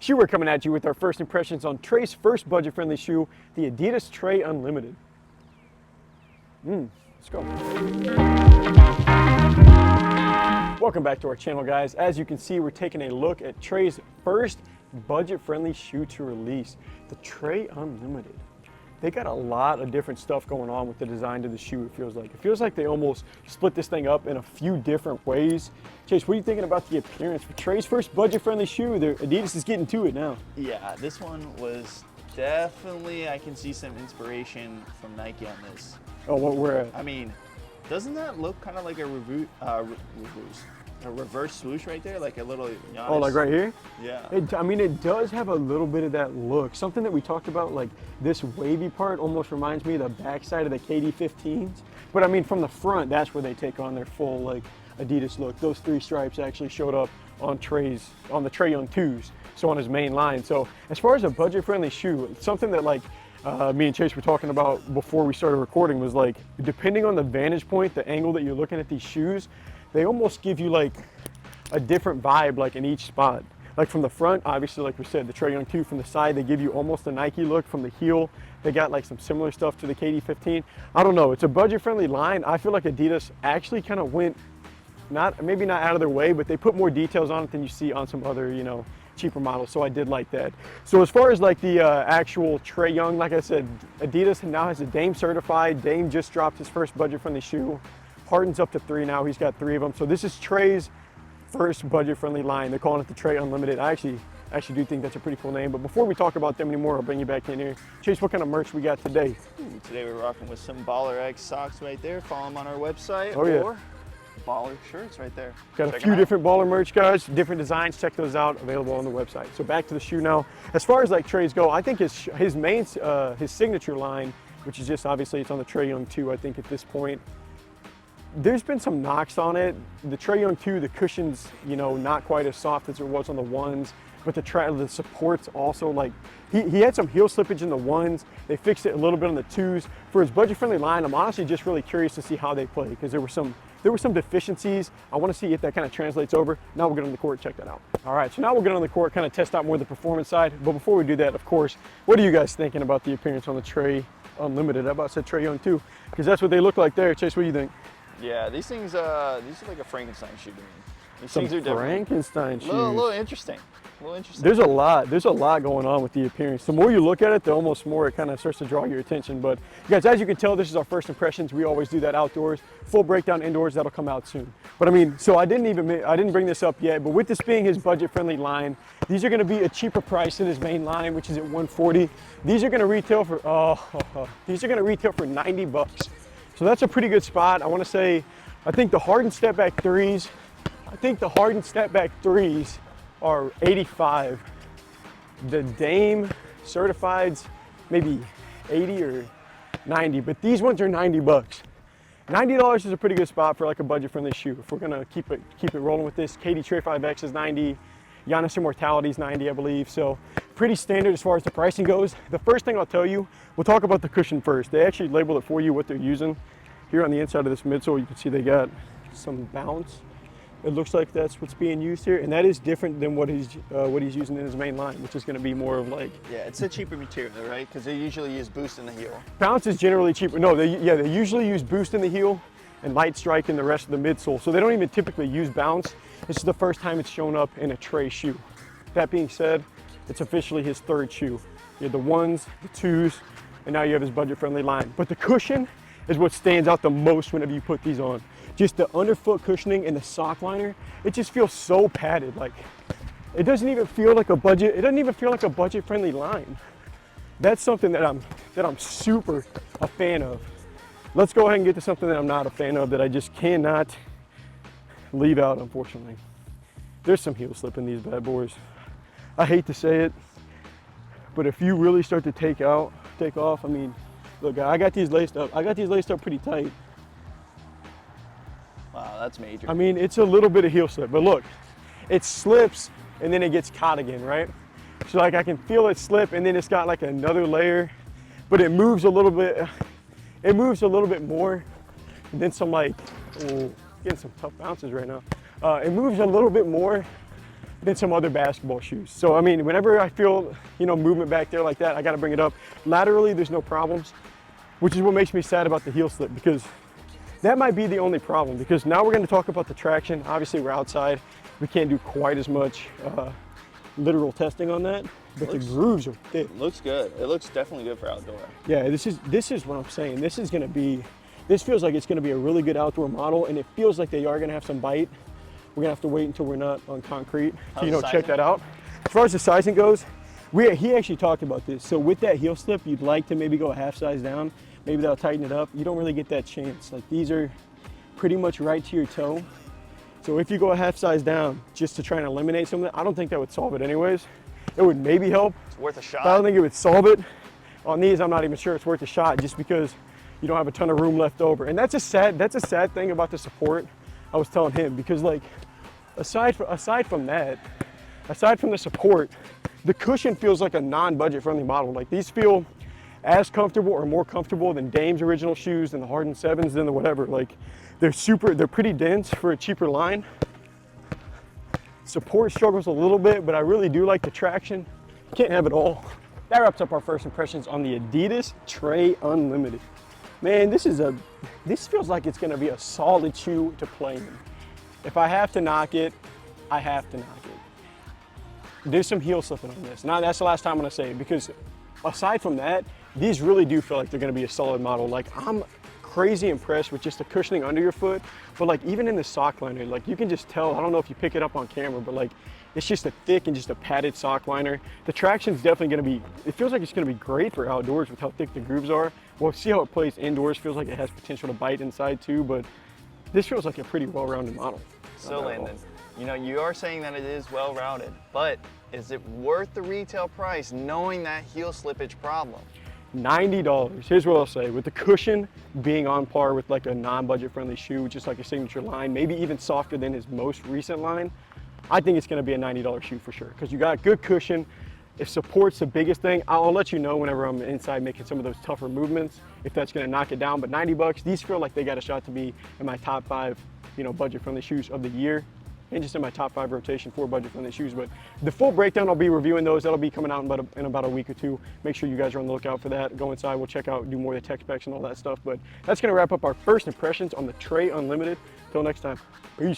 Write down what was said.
Shoe, we're coming at you with our first impressions on Trae's first budget-friendly shoe, the Adidas Trae Unlimited. Let's go. Welcome back to our channel, guys. As you can see, we're taking a look at Trae's first budget-friendly shoe to release, the Trae Unlimited. They got a lot of different stuff going on with the design of the shoe, it feels like. It feels like they almost split this thing up in a few different ways. Chase, what are you thinking about the appearance for Trae's first budget-friendly shoe? Adidas is getting to it now. Yeah, this one was definitely, I can see some inspiration from Nike on this. Oh, what we're at? I mean, doesn't that look kind of like a reverse swoosh right there? Like a little Giannis? Oh, like right here? Yeah. I mean, it does have a little bit of that look. Something that we talked about, like this wavy part almost reminds me of the backside of the KD15s. But I mean, from the front, that's where they take on their full like Adidas look. Those three stripes actually showed up on the Trae Young 2s, so on his main line. So as far as a budget-friendly shoe, something that like me and Chase were talking about before we started recording was like, depending on the vantage point, the angle that you're looking at these shoes, they almost give you like a different vibe like in each spot. Like from the front, obviously, like we said, the Trae Young 2. From the side, they give you almost a Nike look. From the heel, they got like some similar stuff to the KD15. I don't know, it's a budget-friendly line. I feel like Adidas actually kind of went, maybe not out of their way, but they put more details on it than you see on some other, you know, cheaper models. So I did like that. So as far as like the actual Trae Young, like I said, Adidas now has a Dame certified. Dame just dropped his first budget-friendly shoe. Harden's up to 3 now. He's got 3 of them. So this is Trae's first budget-friendly line. They're calling it the Trae Unlimited. I actually do think that's a pretty cool name. But before we talk about them anymore, I'll bring you back in here. Chase, what kind of merch we got today? Today we're rocking with some Baller X socks right there. Follow them on our website. Oh, yeah. Or Baller shirts right there. Got a few different baller merch, guys, different designs. Check those out, available on the website. So back to the shoe now. As far as like Trae's go, I think his main, his signature line, which is just obviously it's on the Trae Young 2, I think at this point. There's been some knocks on it. The Trae Young 2, the cushion's, you know, not quite as soft as it was on the 1s, but the support's also like, he had some heel slippage in the 1s. They fixed it a little bit on the 2s. For his budget-friendly line, I'm honestly just really curious to see how they play, because there were some deficiencies. I want to see if that kind of translates over. Now we'll get on the court, check that out. All right, so now we'll get on the court, kind of test out more the performance side. But before we do that, of course, what are you guys thinking about the appearance on the Trae Unlimited? How about I said Trae Young 2? Because that's what they look like there. Chase, what do you think? Yeah, these things are like a Frankenstein shoe to me. These things are different. Frankenstein shoes. A little interesting. There's a lot going on with the appearance. The more you look at it, the almost more it kind of starts to draw your attention. But guys, as you can tell, this is our first impressions. We always do that outdoors. Full breakdown indoors, that'll come out soon. But I mean, so I didn't bring this up yet, but with this being his budget-friendly line, these are going to be a cheaper price than his main line, which is at $140. These are going to retail for $90. So that's a pretty good spot. I want to say, I think the Harden step back threes are 85. The Dame certifieds, maybe 80 or 90, but these ones are $90. $90 is a pretty good spot for like a budget-friendly shoe. If we're gonna keep it rolling with this, KD Trae 5X is 90, Giannis Immortality is 90, I believe. So pretty standard as far as the pricing goes. The first thing I'll tell you, we'll talk about the cushion first. They actually label it for you what they're using. Here on the inside of this midsole, you can see they got some bounce. It looks like that's what's being used here, and that is different than what he's using in his main line, which is going to be more of like. Yeah, it's a cheaper material, right? Because they usually use boost in the heel. Bounce is generally cheaper. No, they usually use boost in the heel and light strike in the rest of the midsole. So they don't even typically use bounce. This is the first time it's shown up in a Trae shoe. That being said, it's officially his 3rd shoe. You have the 1s, the 2s, and now you have his budget-friendly line. But the cushion is what stands out the most whenever you put these on. Just the underfoot cushioning and the sock liner, it just feels so padded. Like, it doesn't even feel like a budget-friendly line. That's something that I'm super a fan of. Let's go ahead and get to something that I'm not a fan of, that I just cannot leave out, unfortunately. There's some heel slip in these bad boys. I hate to say it, but if you really start to take off, I mean, look, I got these laced up. Pretty tight. Wow, that's major. I mean, it's a little bit of heel slip, but look, it slips and then it gets caught again, right? So like I can feel it slip and then it's got like another layer, but it moves a little bit. It moves a little bit more. And then some like, getting some tough bounces right now. It moves a little bit more than some other basketball shoes. So I mean, whenever I feel, movement back there like that, I gotta bring it up. Laterally, there's no problems, which is what makes me sad about the heel slip, because that might be the only problem, because now we're gonna talk about the traction. Obviously we're outside, we can't do quite as much literal testing on that, but the grooves are thick. Looks good. It looks definitely good for outdoor. Yeah, this is what I'm saying. This feels like it's gonna be a really good outdoor model, and it feels like they are gonna have some bite. We're gonna have to wait until we're not on concrete to, check that out. As far as the sizing goes, he actually talked about this. So with that heel slip, you'd like to maybe go a half size down. Maybe that'll tighten it up. You don't really get that chance. Like, these are pretty much right to your toe. So if you go a half size down just to try and eliminate some of that, I don't think that would solve it anyways. It would maybe help. It's worth a shot. But I don't think it would solve it. On these, I'm not even sure it's worth a shot, just because you don't have a ton of room left over. And that's a sad thing about the support. I was telling him, because like, aside from the support, the cushion feels like a non-budget friendly model. Like, these feel as comfortable or more comfortable than Dame's original shoes, than the Harden 7s, than the whatever. Like, they're pretty dense for a cheaper line. Support struggles a little bit, but I really do like the traction. Can't have it all. That wraps up our first impressions on the Adidas Trae Unlimited. Man, this feels like it's gonna be a solid shoe to play in. If I have to knock it, I have to knock it. There's some heel slipping on this. Now, that's the last time I'm gonna say it, because aside from that, these really do feel like they're gonna be a solid model. Like, I'm crazy impressed with just the cushioning under your foot, but like, even in the sock liner, like, you can just tell, I don't know if you pick it up on camera, but like, it's just a thick and just a padded sock liner. The traction's definitely gonna be, it feels like it's gonna be great for outdoors with how thick the grooves are. We'll see how it plays indoors. Feels like it has potential to bite inside too, but this feels like a pretty well-rounded model. So Landon, you are saying that it is well-rounded, but is it worth the retail price knowing that heel slippage problem? $90. Here's what I'll say. With the cushion being on par with like a non-budget friendly shoe, just like a signature line, maybe even softer than his most recent line, I think it's gonna be a $90 shoe for sure, because you got good cushion. If support's the biggest thing, I'll let you know whenever I'm inside making some of those tougher movements, if that's gonna knock it down. But $90, these feel like they got a shot to be in my top 5, budget friendly shoes of the year, and just in my top 5 rotation for budget friendly shoes. But the full breakdown, I'll be reviewing those. That'll be coming out in about a week or two. Make sure you guys are on the lookout for that. Go inside, we'll check out, do more of the tech specs and all that stuff. But that's gonna wrap up our first impressions on the Trae Unlimited. Till next time, peace.